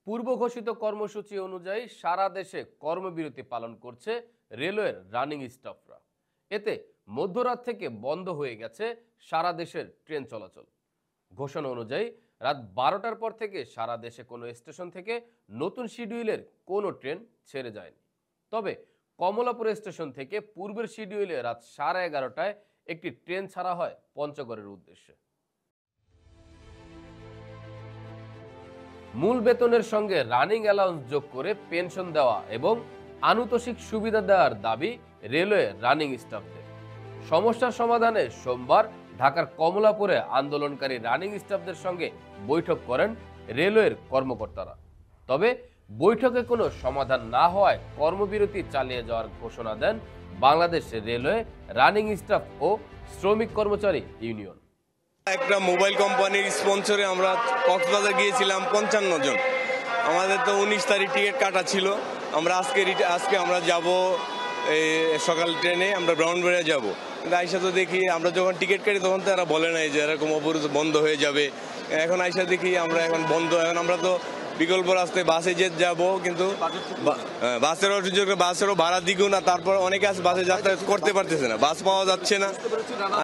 পূর্ব ঘোষিত কর্মসূচি অনুযায়ী সারা দেশে কর্মবিরতি পালন করছে রেলওয়ের রানিং স্টাফরা। এতে মধ্যরাত থেকে বন্ধ হয়ে গেছে সারা দেশের ট্রেন চলাচল। ঘোষণা অনুযায়ী রাত 12টার পর থেকে সারা দেশে কোনো স্টেশন থেকে নতুন শিডিউলের কোনো ট্রেন ছেড়ে যায়নি। তবে কমলাপুর স্টেশন থেকে পূর্বের শিডিউলে রাত 11:30টায় একটি ট্রেন ছাড়া হয় পঞ্চগড়ের উদ্দেশ্যে। মূল বেতনের সঙ্গে রানিং অ্যালাউন্স যোগ করে পেনশন দেওয়া এবং আনুতোষিক সুবিধা দেওয়ার দাবি রেলওয়ে রানিং স্টাফদের। সমস্যার সমাধানে সোমবার ঢাকার কমলাপুরে আন্দোলনকারী রানিং স্টাফদের সঙ্গে বৈঠক করেন রেলওয়ের কর্মকর্তারা। তবে বৈঠকে কোনো সমাধান না হওয়ায় কর্মবিরতি চালিয়ে যাওয়ার ঘোষণা দেন বাংলাদেশ রেলওয়ে রানিং স্টাফ ও শ্রমিক কর্মচারী ইউনিয়ন। একটা মোবাইল কোম্পানির স্পন্সরে আমরা কক্সবাজার গিয়েছিলাম 55 জন। আমাদের তো 19 তারিখ টিকিট কাটা ছিল। আমরা আজকে আমরা যাব সকাল ট্রেনে, আমরা ব্রাউনবাড়িয়া যাব। কিন্তু আইসা তো দেখি আমরা যখন টিকিট কাটি তখন তো এরা বলে নাই যে এরকম অবরোধ বন্ধ হয়ে যাবে। এখন আইসা দেখি আমরা এখন বন্ধ। এখন আমরা তো বিকল্প রাস্তায় বাসে যাব, কিন্তু বাসেরও ভাড়া দ্বিগুণ, না তারপর অনেকে আছে বাসে যাতায়াত করতে পারতেছে না, বাস পাওয়া যাচ্ছে না।